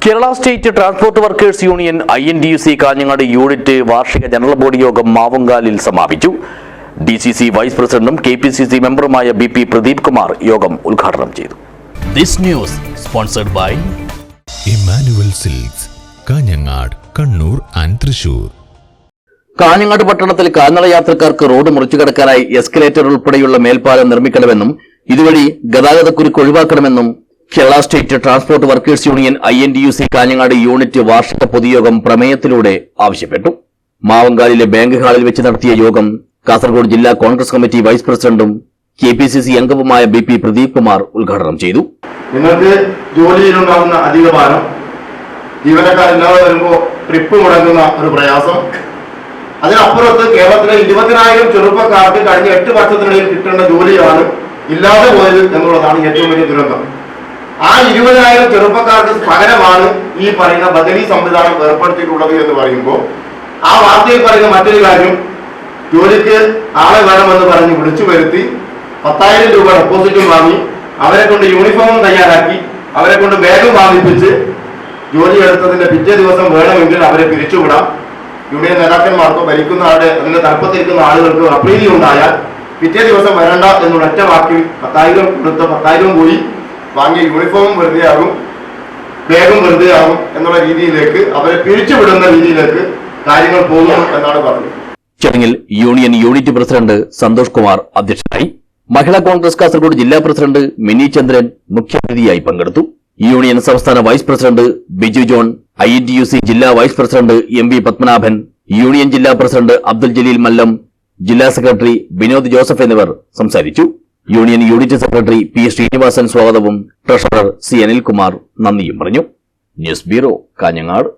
Kerala state transport workers union INTUC Kanhangad unit വാർഷിക general body യോഗം മാവുങ്കാലിൽ സമാപിച്ചു. DCC വൈസ് പ്രസിഡന്റും KPCC മെമ്പറുമായ BP പ്രദീപ് കുമാർ യോഗം ഉദ്ഘാടനം ചെയ്തു. This news sponsored by Emmanuel Silks, Kanhangad, Kannur and Thrissur. Kanhangad പട്ടണത്തിൽ കാൽനട യാത്രക്കാർക്ക് റോഡ് മുറിച്ചു കടക്കാനായി എസ്കലേറ്റർ ഉൾപ്പെടെയുള്ള മേൽപ്പാലം നിർമ്മിക്കണമെന്നും ഇതുവഴി ഗതാഗതക്കുരുക്ക് ഒഴിവാക്കണമെന്നും Kerala state transport workers union INTUC Kanhangad unit വാർഷിക പൊതുയോഗം പ്രമേയത്തിലൂടെ ആവശ്യപ്പെട്ടു. മാവങ്കാലിലെ ബാങ്ക് ഹാളിൽ വെച്ച് നടത്തിയ യോഗം കാസർഗോഡ് ജില്ലാ കോൺഗ്രസ് കമ്മിറ്റി വൈസ് പ്രസിഡന്റും KPCC അംഗവുമായ BP പ്രദീപ് കുമാർ ഉദ്ഘാടനം ചെയ്തു. നിങ്ങൾക്ക് ജോലിയിലുണ്ടാകുന്ന അധിക ഭാരം, ജീവനക്കാരില്ലാതെ വരുമ്പോൾ ട്രിപ്പ് മുടങ്ങുന്ന ഒരു പ്രയാസം, അതിനപ്പുറത്ത് കേരളത്തിലെ 20,000 ചെറുപ്പക്കാർക്ക് കഴിഞ്ഞ 8 വർഷത്തിനിടയിൽ കിട്ടേണ്ട ജോലിയാണ് ഇല്ലാതെ പോയത് എന്നുള്ളതാണ് ഏറ്റവും വലിയ ദുരന്തം. ആ 20,000 ചെറുപ്പക്കാർക്ക് പകരമാണ് ഈ പറയുന്ന ബദലി സംവിധാനം ഏർപ്പെടുത്തിയിട്ടുള്ളത് എന്ന് പറയുമ്പോൾ ആ വാർത്തയിൽ പറയുന്ന മറ്റൊരു കാര്യം, ജോലിക്ക് ആളെ വേണമെന്ന് പറഞ്ഞ് വിളിച്ചു വരുത്തി 10,000 രൂപ ഡെപ്പോസിറ്റും വാങ്ങി അവരെ കൊണ്ട് യൂണിഫോമും തയ്യാറാക്കി അവരെ കൊണ്ട് ബാഗും വാങ്ങിപ്പിച്ച് ജോലി എടുത്തതിന്റെ പിറ്റേ ദിവസം വേണമെങ്കിൽ അവരെ പിരിച്ചുവിടാം. യൂണിയൻ നേതാക്കന്മാർക്കോ ഭരിക്കുന്ന ആളുടെ അതിന്റെ തലപ്പത്തിരിക്കുന്ന ആളുകൾക്ക് അപ്രീതി ഉണ്ടായാൽ പിറ്റേ ദിവസം വരണ്ട എന്നുള്ള ഒറ്റ വാക്കിൽ 10,000 കൊടുത്ത് 10,000 പോയി വാങ്ങിയ യൂണിഫോമും വെറുതെ ആകും, ബാഗും വെറുതെ ആകും എന്നുള്ള രീതിയിലേക്ക് അവരെ പിരിച്ചുവിടുന്ന രീതിയിലേക്ക് കാര്യങ്ങൾ പോകുന്നു എന്നാണ് പറഞ്ഞത്. ചടങ്ങിൽ union unit president Santhosh Kumar അധ്യക്ഷനായി. മഹിളാ കോൺഗ്രസ് കാസർഗോഡ് ജില്ലാ പ്രസിഡന്റ് മിനി ചന്ദ്രൻ മുഖ്യാതിഥിയായി പങ്കെടുത്തു. യൂണിയൻ സംസ്ഥാന vice president Biju John, INTUC ജില്ലാ vice president MV Padmanabhan, union ജില്ലാ പ്രസിഡന്റ് അബ്ദുൽ ജലീൽ മല്ലം, ജില്ലാ സെക്രട്ടറി വിനോദ് ജോസഫ് എന്നിവർ സംസാരിച്ചു. Union unit secretary P Sreenivasan സ്വാഗതവും ട്രഷറർ C അനിൽകുമാർ നന്ദിയും പറഞ്ഞു. News bureau, Kanhangad.